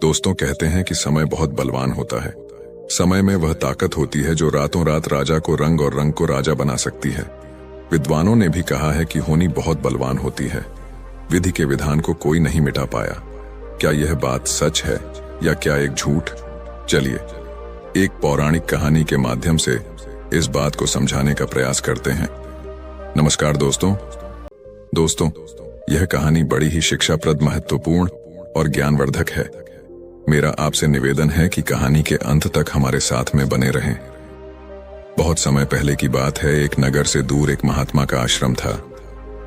दोस्तों कहते हैं कि समय बहुत बलवान होता है। समय में वह ताकत होती है जो रातों रात राजा को रंग और रंग को राजा बना सकती है। विद्वानों ने भी कहा है कि होनी बहुत बलवान होती है। विधि के विधान को कोई नहीं मिटा पाया। क्या यह बात सच है या क्या एक झूठ? चलिए एक पौराणिक कहानी के माध्यम से इस बात को समझाने का प्रयास करते हैं। नमस्कार दोस्तों, यह कहानी बड़ी ही शिक्षाप्रद, महत्वपूर्ण और ज्ञानवर्धक है। मेरा आपसे निवेदन है कि कहानी के अंत तक हमारे साथ में बने रहें। बहुत समय पहले की बात है। एक नगर से दूर एक महात्मा का आश्रम था।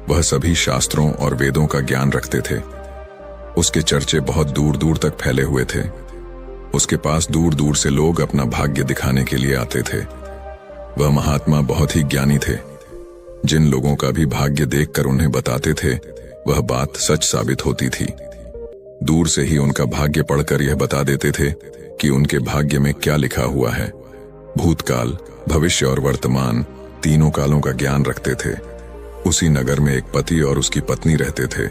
वह सभी शास्त्रों और वेदों का ज्ञान रखते थे। उसके चर्चे बहुत दूर दूर तक फैले हुए थे। उसके पास दूर दूर से लोग अपना भाग्य दिखाने के लिए आते थे। वह महात्मा बहुत ही ज्ञानी थे। जिन लोगों का भी भाग्य देखकर उन्हें बताते थे, वह बात सच साबित होती थी। दूर से ही उनका भाग्य पढ़कर यह बता देते थे कि उनके भाग्य में क्या लिखा हुआ है। भूतकाल, भविष्य और वर्तमान तीनों कालों का ज्ञान रखते थे। उसी नगर में एक पति और उसकी पत्नी रहते थे।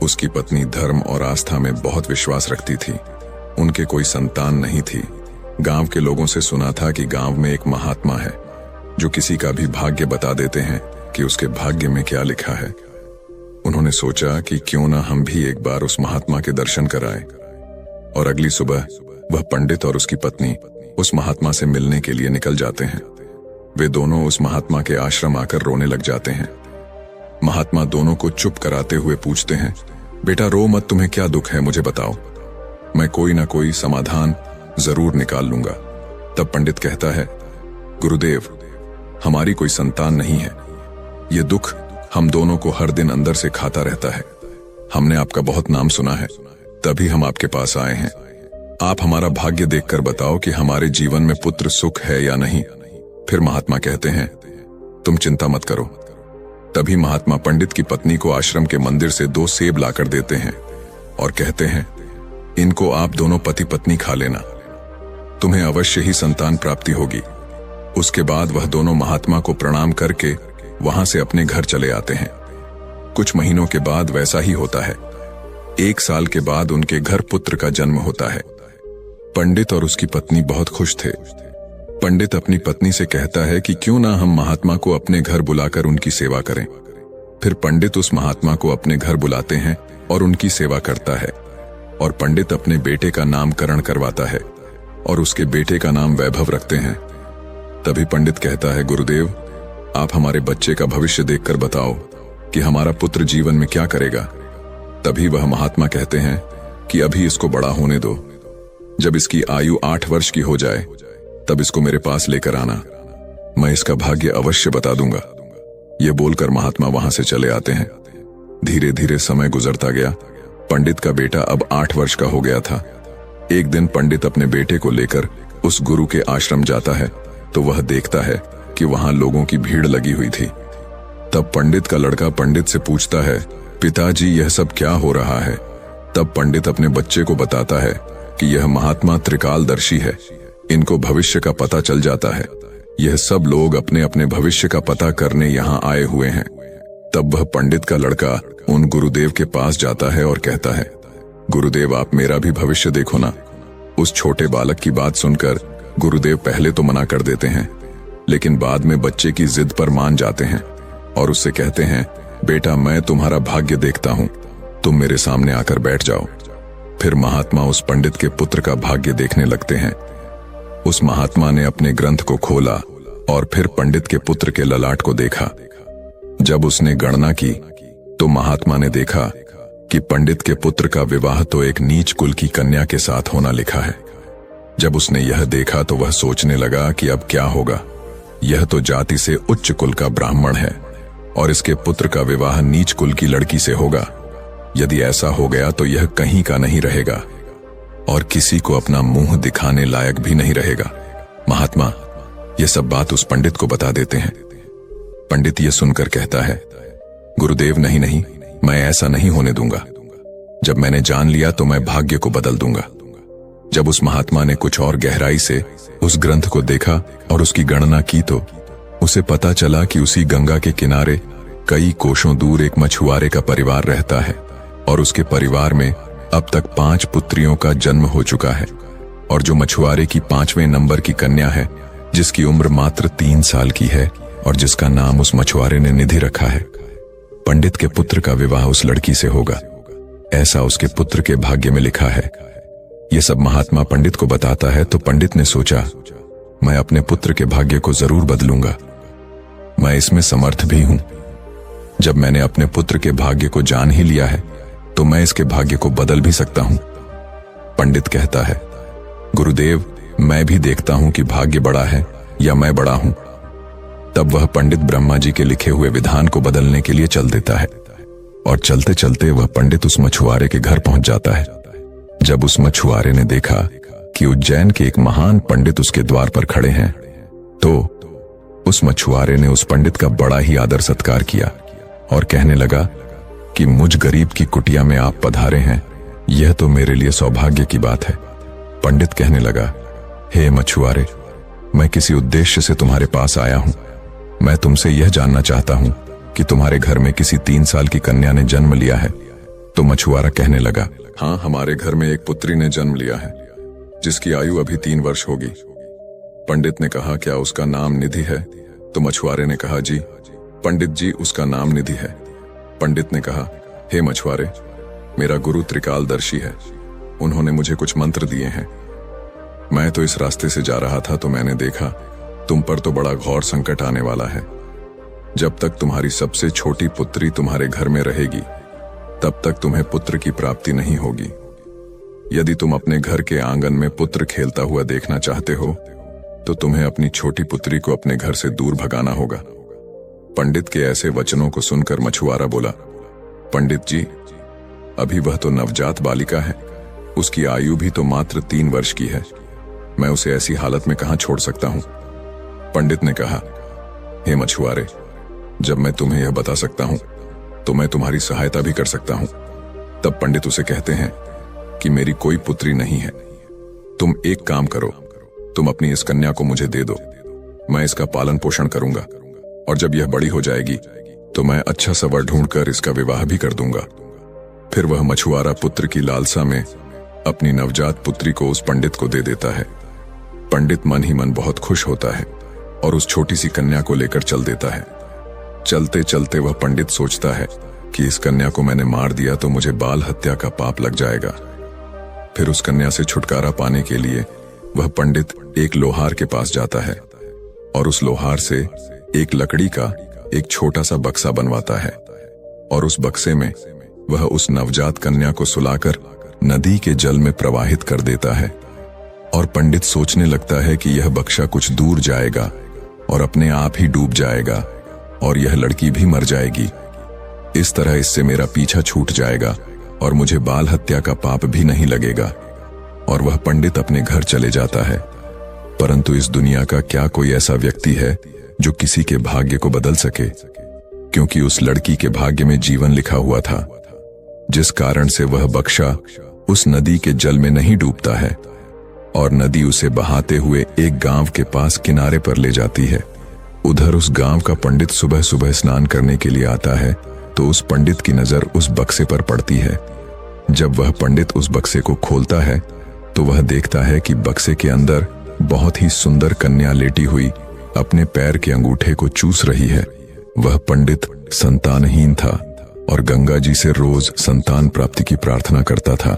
उसकी पत्नी धर्म और आस्था में बहुत विश्वास रखती थी। उनके कोई संतान नहीं थी। गांव के लोगों से सुना था कि गांव में एक महात्मा है जो किसी का भी भाग्य बता देते हैं कि उसके भाग्य में क्या लिखा है। उन्होंने सोचा कि क्यों ना हम भी एक बार उस महात्मा के दर्शन कराएं। और अगली सुबह वह पंडित और उसकी पत्नी उस महात्मा से मिलने के लिए निकल जाते हैं। वे दोनों उस महात्मा के आश्रम आकर रोने लग जाते हैं। महात्मा दोनों को चुप कराते हुए पूछते हैं, बेटा रो मत, तुम्हें क्या दुख है, मुझे बताओ, मैं कोई ना कोई समाधान जरूर निकाल लूंगा। तब पंडित कहता है, गुरुदेव, हमारी कोई संतान नहीं है। ये दुख हम दोनों को हर दिन अंदर से खाता रहता है। हमने आपका बहुत नाम सुना है, तभी हम आपके पास आए हैं। आप हमारा भाग्य देखकर बताओ कि हमारे जीवन में पुत्र सुख है या नहीं। फिर महात्मा कहते हैं, तुम चिंता मत करो। तभी महात्मा पंडित की पत्नी को आश्रम के मंदिर से 2 सेब लाकर देते हैं और कहते हैं, इनको आप दोनों पति पत्नी खा लेना, तुम्हें अवश्य ही संतान प्राप्ति होगी। उसके बाद वह दोनों महात्मा को प्रणाम करके वहां से अपने घर चले आते हैं। कुछ महीनों के बाद वैसा ही होता है। 1 साल के बाद उनके घर पुत्र का जन्म होता है। पंडित और उसकी पत्नी बहुत खुश थे। पंडित अपनी पत्नी से कहता है कि क्यों ना हम महात्मा को अपने घर बुलाकर उनकी सेवा करें। फिर पंडित उस महात्मा को अपने घर बुलाते हैं और उनकी सेवा करता है। और पंडित अपने बेटे का नामकरण करवाता है और उसके बेटे का नाम वैभव रखते हैं। तभी पंडित कहता है, गुरुदेव, आप हमारे बच्चे का भविष्य देखकर बताओ कि हमारा पुत्र जीवन में क्या करेगा। तभी वह महात्मा कहते हैं कि अभी इसको बड़ा होने दो। जब इसकी आयु 8 वर्ष की हो जाए तब इसको मेरे पास लेकर आना, मैं इसका भाग्य अवश्य बता दूंगा। ये बोलकर महात्मा वहां से चले आते हैं। धीरे धीरे समय गुजरता गया। पंडित का बेटा अब 8 वर्ष का हो गया था। एक दिन पंडित अपने बेटे को लेकर उस गुरु के आश्रम जाता है तो वह देखता है कि वहां लोगों की भीड़ लगी हुई थी। तब पंडित का लड़का पंडित से पूछता है, पिताजी, यह सब क्या हो रहा है? तब पंडित अपने बच्चे को बताता है कि यह महात्मा त्रिकालदर्शी है, इनको भविष्य का पता चल जाता है। यह सब लोग अपने अपने भविष्य का पता करने यहाँ आए हुए हैं। तब वह पंडित का लड़का उन गुरुदेव के पास जाता है और कहता है, गुरुदेव, आप मेरा भी भविष्य देखो ना। उस छोटे बालक की बात सुनकर गुरुदेव पहले तो मना कर देते हैं, लेकिन बाद में बच्चे की जिद पर मान जाते हैं और उससे कहते हैं, बेटा, मैं तुम्हारा भाग्य देखता हूं, तुम मेरे सामने आकर बैठ जाओ। फिर महात्मा उस पंडित के पुत्र का भाग्य देखने लगते हैं। उस महात्मा ने अपने ग्रंथ को खोला और फिर पंडित के पुत्र के ललाट को देखा। जब उसने गणना की तो महात्मा ने देखा कि पंडित के पुत्र का विवाह तो एक नीच कुल की कन्या के साथ होना लिखा है। जब उसने यह देखा तो वह सोचने लगा कि अब क्या होगा। यह तो जाति से उच्च कुल का ब्राह्मण है और इसके पुत्र का विवाह नीच कुल की लड़की से होगा। यदि ऐसा हो गया तो यह कहीं का नहीं रहेगा और किसी को अपना मुंह दिखाने लायक भी नहीं रहेगा। महात्मा यह सब बात उस पंडित को बता देते हैं। पंडित यह सुनकर कहता है, गुरुदेव, नहीं, मैं ऐसा नहीं होने दूंगा। जब मैंने जान लिया तो मैं भाग्य को बदल दूंगा। जब उस महात्मा ने कुछ और गहराई से उस ग्रंथ को देखा और उसकी गणना की तो उसे पता चला कि उसी गंगा के किनारे कई कोसों दूर एक मछुआरे का परिवार रहता है और उसके परिवार में अब तक 5 पुत्रियों का जन्म हो चुका है और जो मछुआरे की 5वें नंबर की कन्या है, जिसकी उम्र मात्र 3 साल की है और जिसका नाम उस मछुआरे ने निधि रखा है, पंडित के पुत्र का विवाह उस लड़की से होगा, ऐसा उसके पुत्र के भाग्य में लिखा है। यह सब महात्मा पंडित को बताता है तो पंडित ने सोचा, मैं अपने पुत्र के भाग्य को जरूर बदलूंगा। मैं इसमें समर्थ भी हूं। जब मैंने अपने पुत्र के भाग्य को जान ही लिया है तो मैं इसके भाग्य को बदल भी सकता हूं। पंडित कहता है, गुरुदेव, मैं भी देखता हूं कि भाग्य बड़ा है या मैं बड़ा हूं। तब वह पंडित ब्रह्मा जी के लिखे हुए विधान को बदलने के लिए चल देता है और चलते चलते वह पंडित उस मछुआरे के घर पहुंच जाता है। जब उस मछुआरे ने देखा कि उज्जैन के एक महान पंडित उसके द्वार पर खड़े हैं, तो उस मछुआरे ने उस पंडित का बड़ा ही आदर सत्कार किया और कहने लगा कि मुझ गरीब की कुटिया में आप पधारे हैं, यह तो मेरे लिए सौभाग्य की बात है। पंडित कहने लगा, हे मछुआरे, मैं किसी उद्देश्य से तुम्हारे पास आया हूं। मैं तुमसे यह जानना चाहता हूं कि तुम्हारे घर में किसी 3 साल की कन्या ने जन्म लिया है। तो मछुआरा कहने लगा, हाँ, हमारे घर में एक पुत्री ने जन्म लिया है जिसकी आयु अभी 3 वर्ष होगी। पंडित ने कहा, क्या उसका नाम निधि है? तो मछुआरे ने कहा, जी पंडित जी, उसका नाम निधि है। पंडित ने कहा, हे मछुआरे, मेरा गुरु त्रिकालदर्शी है, उन्होंने मुझे कुछ मंत्र दिए हैं। मैं तो इस रास्ते से जा रहा था तो मैंने देखा तुम पर तो बड़ा घोर संकट आने वाला है। जब तक तुम्हारी सबसे छोटी पुत्री तुम्हारे घर में रहेगी तब तक तुम्हें पुत्र की प्राप्ति नहीं होगी। यदि तुम अपने घर के आंगन में पुत्र खेलता हुआ देखना चाहते हो तो तुम्हें अपनी छोटी पुत्री को अपने घर से दूर भगाना होगा। पंडित के ऐसे वचनों को सुनकर मछुआरा बोला, पंडित जी, अभी वह तो नवजात बालिका है, उसकी आयु भी तो मात्र 3 वर्ष की है, मैं उसे ऐसी हालत में कहां छोड़ सकता हूं। पंडित ने कहा, हे मछुआरे, जब मैं तुम्हें यह बता सकता हूं तो मैं तुम्हारी सहायता भी कर सकता हूं। तब पंडित उसे कहते हैं कि मेरी कोई पुत्री नहीं है, तुम एक काम करो, तुम अपनी इस कन्या को मुझे दे दो, मैं इसका पालन पोषण करूंगा और जब यह बड़ी हो जाएगी तो मैं अच्छा सा वर ढूंढकर इसका विवाह भी कर दूंगा। फिर वह मछुआरा पुत्र की लालसा में अपनी नवजात पुत्री को उस पंडित को दे देता है। पंडित मन ही मन बहुत खुश होता है और उस छोटी सी कन्या को लेकर चल देता है। चलते चलते वह पंडित सोचता है कि इस कन्या को मैंने मार दिया तो मुझे बाल हत्या का पाप लग जाएगा। फिर उस कन्या से छुटकारा पाने के लिए वह पंडित एक लोहार के पास जाता है और उस लोहार से एक लकड़ी का एक छोटा सा बक्सा बनवाता है और उस बक्से में वह उस नवजात कन्या को सुलाकर नदी के जल में प्रवाहित कर देता है और पंडित सोचने लगता है कि यह बक्सा कुछ दूर जाएगा और अपने आप ही डूब जाएगा और यह लड़की भी मर जाएगी। इस तरह इससे मेरा पीछा छूट जाएगा और मुझे बाल हत्या का पाप भी नहीं लगेगा। और वह पंडित अपने घर चले जाता है। परंतु इस दुनिया का क्या कोई ऐसा व्यक्ति है जो किसी के भाग्य को बदल सके? क्योंकि उस लड़की के भाग्य में जीवन लिखा हुआ था, जिस कारण से वह बक्सा उस नदी के जल में नहीं डूबता है और नदी उसे बहाते हुए एक गांव के पास किनारे पर ले जाती है। उधर उस गांव का पंडित सुबह सुबह स्नान करने के लिए आता है तो उस पंडित की नजर उस बक्से पर पड़ती है। जब वह पंडित उस बक्से को खोलता है तो वह देखता है कि बक्से के अंदर बहुत ही सुंदर कन्या लेटी हुई अपने पैर के अंगूठे को चूस रही है। वह पंडित संतानहीन था और गंगा जी से रोज संतान प्राप्ति की प्रार्थना करता था।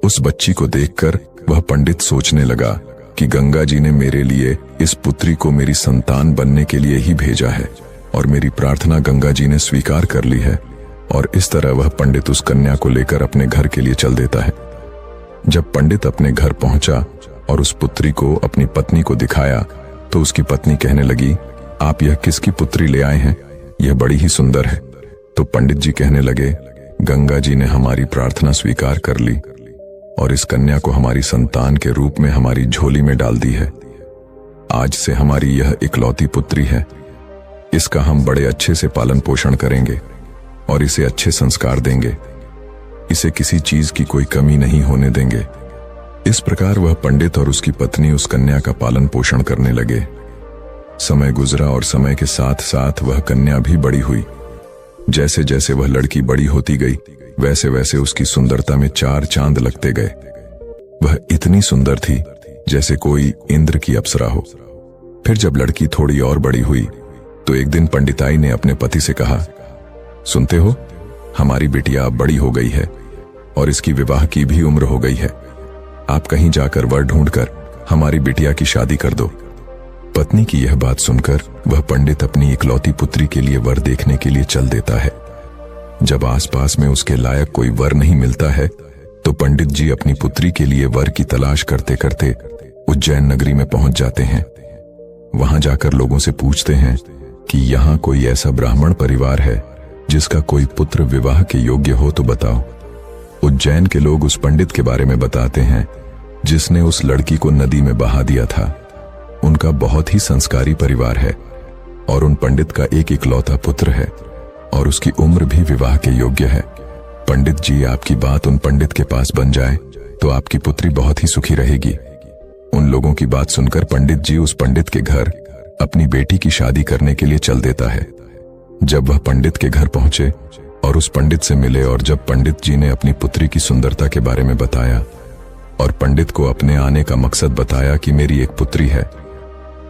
उस बच्ची को देखकर वह पंडित सोचने लगा कि गंगा जी ने मेरे लिए इस पुत्री को मेरी संतान बनने के लिए ही भेजा है और मेरी प्रार्थना गंगा जी ने स्वीकार कर ली है। और इस तरह वह पंडित उस कन्या को लेकर अपने घर के लिए चल देता है। जब पंडित अपने घर पहुंचा और उस पुत्री को अपनी पत्नी को दिखाया तो उसकी पत्नी कहने लगी, आप यह किसकी पुत्री ले आए हैं? यह बड़ी ही सुंदर है। तो पंडित जी कहने लगे, गंगा जी ने हमारी प्रार्थना स्वीकार कर ली और इस कन्या को हमारी संतान के रूप में हमारी झोली में डाल दी है। आज से हमारी यह इकलौती पुत्री है। इसका हम बड़े अच्छे से पालन पोषण करेंगे और इसे अच्छे संस्कार देंगे। इसे किसी चीज की कोई कमी नहीं होने देंगे। इस प्रकार वह पंडित और उसकी पत्नी उस कन्या का पालन पोषण करने लगे। समय गुजरा और समय के साथ साथ वह कन्या भी बड़ी हुई। जैसे जैसे वह लड़की बड़ी होती गई वैसे वैसे उसकी सुंदरता में 4 चांद लगते गए। वह इतनी सुंदर थी जैसे कोई इंद्र की अप्सरा हो। फिर जब लड़की थोड़ी और बड़ी हुई तो एक दिन पंडिताई ने अपने पति से कहा, सुनते हो, हमारी बिटिया अब बड़ी हो गई है और इसकी विवाह की भी उम्र हो गई है। आप कहीं जाकर वर ढूंढकर हमारी बिटिया की शादी कर दो। पत्नी की यह बात सुनकर वह पंडित अपनी इकलौती पुत्री के लिए वर देखने के लिए चल देता है। जब आसपास में उसके लायक कोई वर नहीं मिलता है तो पंडित जी अपनी पुत्री के लिए वर की तलाश करते करते उज्जैन नगरी में पहुंच जाते हैं। वहां जाकर लोगों से पूछते हैं कि यहाँ कोई ऐसा ब्राह्मण परिवार है जिसका कोई पुत्र विवाह के योग्य हो तो बताओ। उज्जैन के लोग उस पंडित के बारे में बताते हैं जिसने उस लड़की को नदी में बहा दिया था। उनका बहुत ही संस्कारी परिवार है और उन पंडित का एक इकलौता पुत्र है और उसकी उम्र भी विवाह के योग्य है। पंडित जी, आपकी बात उन पंडित के पास बन जाए तो आपकी पुत्री बहुत ही सुखी रहेगी। उन लोगों की बात सुनकर पंडित जी उस पंडित के घर अपनी बेटी की शादी करने के लिए चल देता है। जब वह पंडित के घर पहुंचे और उस पंडित से मिले और जब पंडित जी ने अपनी पुत्री की सुंदरता के बारे में बताया और पंडित को अपने आने का मकसद बताया कि मेरी एक पुत्री है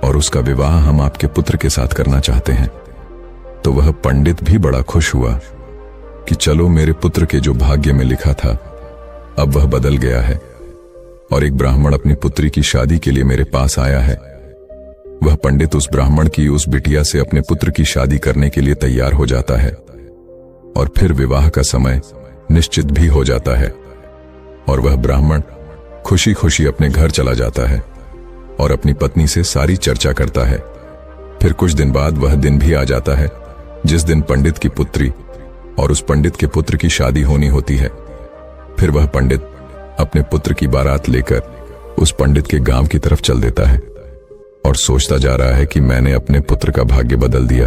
और उसका विवाह हम आपके पुत्र के साथ करना चाहते हैं, तो वह पंडित भी बड़ा खुश हुआ कि चलो, मेरे पुत्र के जो भाग्य में लिखा था अब वह बदल गया है और एक ब्राह्मण अपनी पुत्री की शादी के लिए मेरे पास आया है। वह पंडित उस ब्राह्मण की उस बिटिया से अपने पुत्र की शादी करने के लिए तैयार हो जाता है और फिर विवाह का समय निश्चित भी हो जाता है और वह ब्राह्मण खुशी खुशी अपने घर चला जाता है और अपनी पत्नी से सारी चर्चा करता है। फिर कुछ दिन बाद वह दिन भी आ जाता है जिस दिन पंडित की पुत्री और उस पंडित के पुत्र की शादी होनी होती है। फिर वह पंडित अपने पुत्र की बारात लेकर उस पंडित के गांव की तरफ चल देता है और सोचता जा रहा है कि मैंने अपने पुत्र का भाग्य बदल दिया।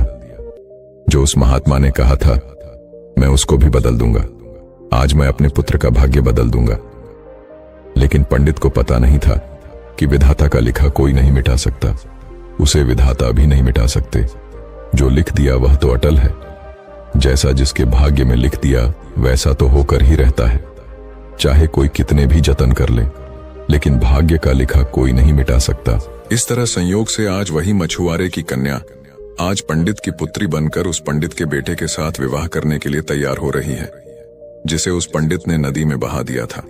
जो उस महात्मा ने कहा था मैं उसको भी बदल दूंगा। आज मैं अपने पुत्र का भाग्य बदल दूंगा। लेकिन पंडित को पता नहीं था कि विधाता का लिखा कोई नहीं मिटा सकता, उसे विधाता भी नहीं मिटा सकते। जो लिख दिया वह तो अटल है। जैसा जिसके भाग्य में लिख दिया वैसा तो होकर ही रहता है, चाहे कोई कितने भी जतन कर ले, लेकिन भाग्य का लिखा कोई नहीं मिटा सकता। इस तरह संयोग से आज वही मछुआरे की कन्या आज पंडित की पुत्री बनकर उस पंडित के बेटे के साथ विवाह करने के लिए तैयार हो रही है, जिसे उस पंडित ने नदी में बहा दिया था।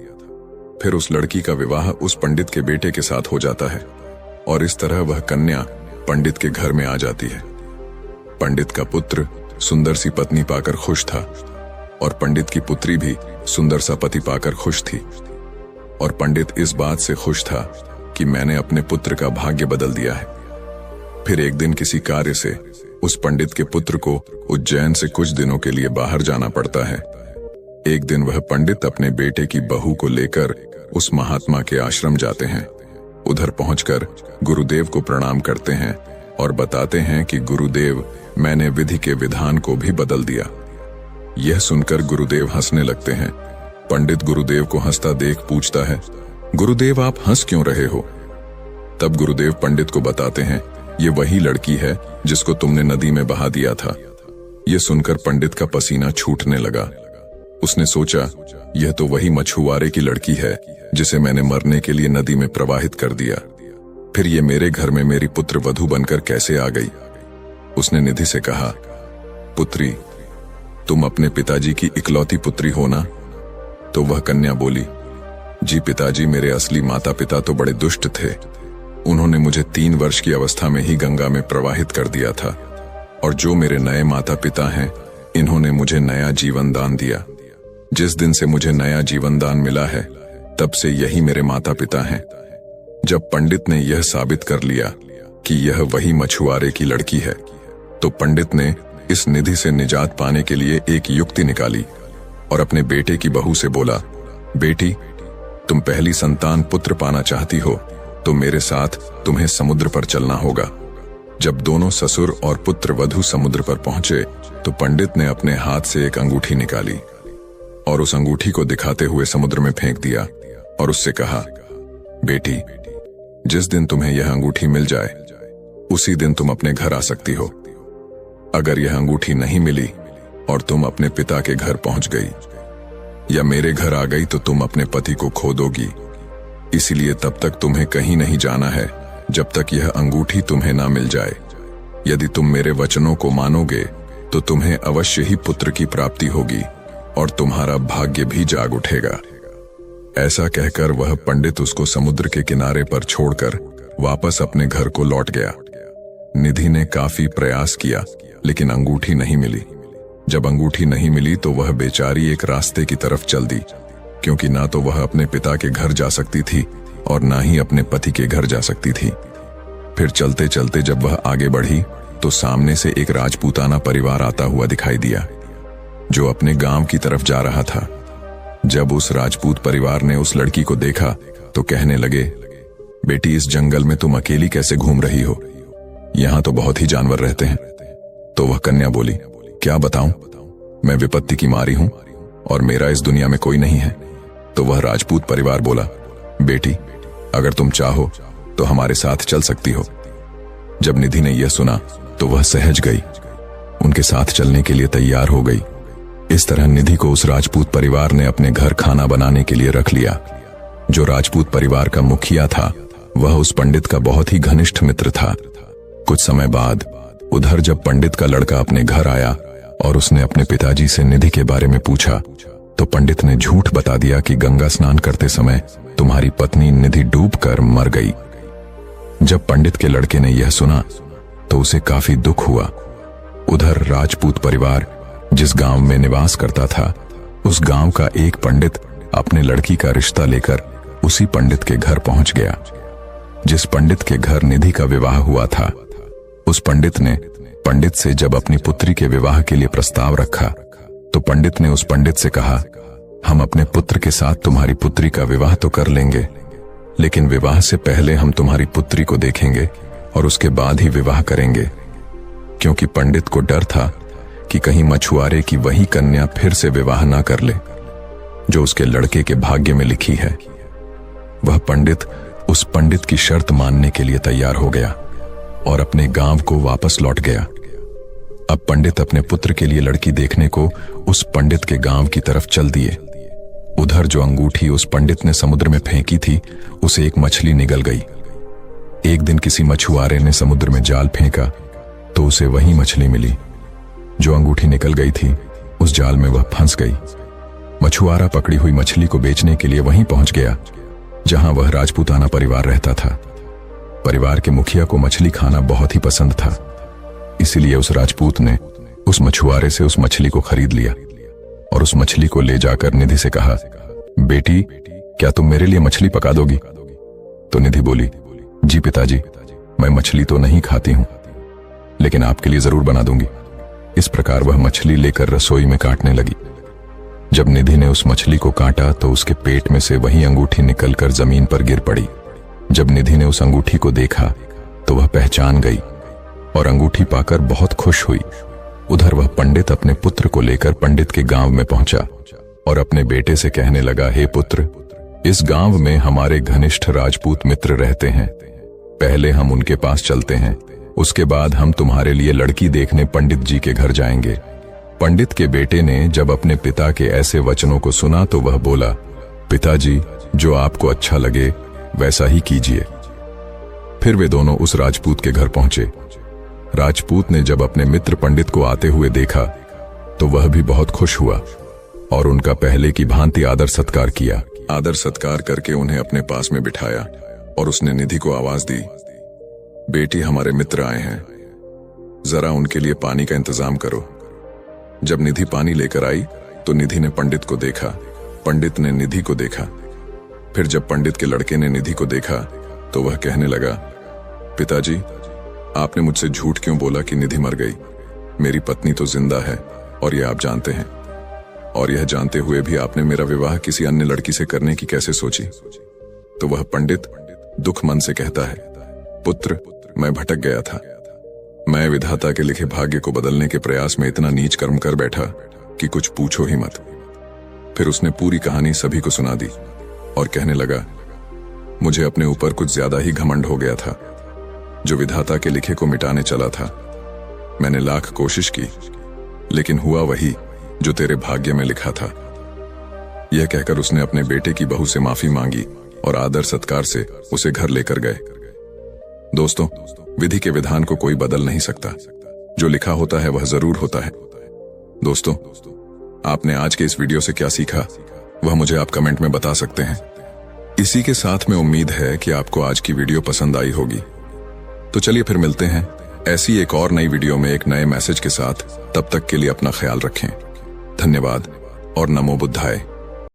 फिर उस लड़की का विवाह उस पंडित के बेटे के साथ हो जाता है और इस तरह वह कन्या पंडित के घर में आ जाती है। पंडित का पुत्र सुंदर सी पत्नी पाकर खुश था और पंडित की पुत्री भी सुंदर सा पति पाकर खुश थी और पंडित इस बात से खुश था कि मैंने अपने पुत्र का भाग्य बदल दिया है। फिर एक दिन किसी कार्य से उस पंडित के पुत्र को उज्जैन से कुछ दिनों के लिए बाहर जाना पड़ता है। एक दिन वह पंडित अपने बेटे की बहू को लेकर उस महात्मा के आश्रम जाते हैं। उधर पहुंचकर गुरुदेव को प्रणाम करते हैं और बताते हैं कि गुरुदेव, मैंने विधि के विधान को भी बदल दिया। यह सुनकर गुरुदेव हंसने लगते हैं। पंडित गुरुदेव को हंसता देख पूछता है, गुरुदेव आप हंस क्यों रहे हो? तब गुरुदेव पंडित को बताते हैं, ये वही लड़की है जिसको तुमने नदी में बहा दिया था। यह सुनकर पंडित का पसीना छूटने लगा। उसने सोचा, यह तो वही मछुआरे की लड़की है जिसे मैंने मरने के लिए नदी में प्रवाहित कर दिया। फिर ये मेरे घर में मेरी पुत्र वधू बनकर कैसे आ गई? उसने निधि से कहा, पुत्री, तुम अपने पिताजी की इकलौती पुत्री हो ना? तो वह कन्या बोली, जी पिताजी, मेरे असली माता पिता तो बड़े दुष्ट थे। उन्होंने मुझे 3 वर्ष की अवस्था में ही गंगा में प्रवाहित कर दिया था और जो मेरे नए माता पिता हैं, इन्होंने मुझे नया जीवन दान दिया। जिस दिन से मुझे नया जीवन दान मिला है तब से यही मेरे माता पिता हैं। जब पंडित ने यह साबित कर लिया कि यह वही मछुआरे की लड़की है, तो पंडित ने इस निधि से निजात पाने के लिए एक युक्ति निकाली और अपने बेटे की बहू से बोला, बेटी, तुम पहली संतान पुत्र पाना चाहती हो तो मेरे साथ तुम्हें समुद्र पर चलना होगा। जब दोनों ससुर और पुत्र वधू समुद्र पर पहुंचे तो पंडित ने अपने हाथ से एक अंगूठी निकाली और उस अंगूठी को दिखाते हुए समुद्र में फेंक दिया और उससे कहा, बेटी, जिस दिन तुम्हें यह अंगूठी मिल जाए उसी दिन तुम अपने घर आ सकती हो। अगर यह अंगूठी नहीं मिली और तुम अपने पिता के घर पहुंच गई, या मेरे घर आ गई तो तुम अपने पति को खो दोगी। इसीलिए तब तक तुम्हें कहीं नहीं जाना है जब तक यह अंगूठी तुम्हें ना मिल जाए। यदि तुम मेरे वचनों को मानोगे तो तुम्हें अवश्य ही पुत्र की प्राप्ति होगी और तुम्हारा भाग्य भी जाग उठेगा। ऐसा कहकर वह पंडित उसको समुद्र के किनारे पर छोड़कर वापस अपने घर को लौट गया। निधि ने काफी प्रयास किया लेकिन अंगूठी नहीं मिली। जब अंगूठी नहीं मिली तो वह बेचारी एक रास्ते की तरफ चल दी, क्योंकि ना तो वह अपने पिता के घर जा सकती थी और ना ही अपने पति के घर जा सकती थी। फिर चलते चलते जब वह आगे बढ़ी तो सामने से एक राजपूताना परिवार आता हुआ दिखाई दिया जो अपने गांव की तरफ जा रहा था। जब उस राजपूत परिवार ने उस लड़की को देखा तो कहने लगे, बेटी इस जंगल में तुम अकेली कैसे घूम रही हो? यहां तो बहुत ही जानवर रहते हैं। तो वह कन्या बोली, क्या बताऊं, मैं विपत्ति की मारी हूं और मेरा इस दुनिया में कोई नहीं है। तो वह राजपूत परिवार बोला, बेटी अगर तुम चाहो तो हमारे साथ चल सकती हो। जब निधि ने यह सुना तो वह सहज गई, उनके साथ चलने के लिए तैयार हो गई। इस तरह निधि को उस राजपूत परिवार ने अपने घर खाना बनाने के लिए रख लिया। जो राजपूत परिवार का मुखिया था वह उस पंडित का बहुत ही घनिष्ठ मित्र था। कुछ समय बाद उधर जब पंडित का लड़का अपने घर आया और उसने अपने पिताजी से निधि के बारे में पूछा तो पंडित ने झूठ बता दिया कि गंगा स्नान करते समय तुम्हारी पत्नी निधि डूबकर मर गई। जब पंडित के लड़के ने यह सुना तो उसे काफी दुख हुआ। उधर राजपूत परिवार जिस गांव में निवास करता था उस गांव का एक पंडित अपने लड़की का रिश्ता लेकर उसी पंडित के घर पहुंच गया। जिस पंडित के घर निधि का विवाह हुआ था उस पंडित ने पंडित से जब अपनी पुत्री के विवाह के लिए प्रस्ताव रखा तो पंडित ने उस पंडित से कहा, हम अपने पुत्र के साथ तुम्हारी पुत्री का विवाह तो कर लेंगे, लेकिन विवाह से पहले हम तुम्हारी पुत्री को देखेंगे और उसके बाद ही विवाह करेंगे। क्योंकि पंडित को डर था कि कहीं मछुआरे की वही कन्या फिर से विवाह ना कर ले जो उसके लड़के के भाग्य में लिखी है। वह पंडित उस पंडित की शर्त मानने के लिए तैयार हो गया और अपने गांव को वापस लौट गया। अब पंडित अपने पुत्र के लिए लड़की देखने को उस पंडित के गांव की तरफ चल दिए। उधर जो अंगूठी उस पंडित ने समुद्र में फेंकी थी उसे एक मछली निगल गई। एक दिन किसी मछुआरे ने समुद्र में जाल फेंका तो उसे वही मछली मिली। जो अंगूठी निकल गई थी उस जाल में वह फंस गई। मछुआरा पकड़ी हुई मछली को बेचने के लिए वहीं पहुंच गया जहां वह राजपूताना परिवार रहता था। परिवार के मुखिया को मछली खाना बहुत ही पसंद था, इसलिए उस राजपूत ने उस मछुआरे से उस मछली को खरीद लिया और उस मछली को ले जाकर निधि से कहा, बेटी क्या तुम मेरे लिए मछली पका दोगी? तो निधि बोली, जी पिताजी, मैं मछली तो नहीं खाती हूं लेकिन आपके लिए जरूर बना दूंगी। इस प्रकार वह मछली लेकर रसोई में काटने लगी। जब निधि ने उस मछली को काटा तो उसके पेट में से वही अंगूठी निकलकर जमीन पर गिर पड़ी। जब निधि ने उस अंगूठी को देखा तो वह पहचान गई और अंगूठी पाकर बहुत खुश हुई। उधर वह पंडित अपने पुत्र को लेकर पंडित के गांव में पहुंचा और अपने बेटे से कहने लगा, हे पुत्र, इस गांव में हमारे घनिष्ठ राजपूत मित्र रहते हैं। पहले हम उनके पास चलते हैं, उसके बाद हम तुम्हारे लिए लड़की देखने पंडित जी के घर जाएंगे। पंडित के बेटे ने जब अपने पिता के ऐसे वचनों को सुना तो वह बोला, पिताजी जो आपको अच्छा लगे वैसा ही कीजिए। फिर वे दोनों उस राजपूत के घर पहुंचे। राजपूत ने जब अपने मित्र पंडित को आते हुए देखा तो वह भी बहुत खुश हुआ और उनका पहले की भांति आदर सत्कार किया। आदर सत्कार करके उन्हें अपने पास में बिठाया और उसने निधि को आवाज दी, बेटी हमारे मित्र आए हैं, जरा उनके लिए पानी का इंतजाम करो। जब निधि पानी लेकर आई तो निधि ने पंडित को देखा, पंडित ने निधि को देखा। फिर जब पंडित के लड़के ने निधि को देखा तो वह कहने लगा, पिताजी आपने मुझसे झूठ क्यों बोला कि निधि मर गई? मेरी पत्नी तो जिंदा है और यह आप जानते हैं, और यह जानते हुए भी आपने मेरा विवाह किसी अन्य लड़की से करने की कैसे सोची? तो वह पंडित दुख मन से कहता है, पुत्र मैं भटक गया था। मैं विधाता के लिखे भाग्य को बदलने के प्रयास में इतना नीच कर्म कर बैठा कि कुछ पूछो ही मत। फिर उसने पूरी कहानी सभी को सुना दी और कहने लगा, मुझे अपने ऊपर कुछ ज्यादा ही घमंड हो गया था। जो विधाता के लिखे को मिटाने चला था, मैंने लाख कोशिश की लेकिन हुआ वही जो तेरे भाग्य में लिखा था। यह कहकर उसने अपने बेटे की बहू से माफी मांगी और आदर सत्कार से उसे घर लेकर गए। दोस्तों, विधि के विधान को कोई बदल नहीं सकता। जो लिखा होता है वह जरूर होता है। दोस्तों, आपने आज के इस वीडियो से क्या सीखा वह मुझे आप कमेंट में बता सकते हैं। इसी के साथ में उम्मीद है कि आपको आज की वीडियो पसंद आई होगी। तो चलिए फिर मिलते हैं ऐसी एक और नई वीडियो में एक नए मैसेज के साथ। तब तक के लिए अपना ख्याल रखें। धन्यवाद और नमो बुद्धाय।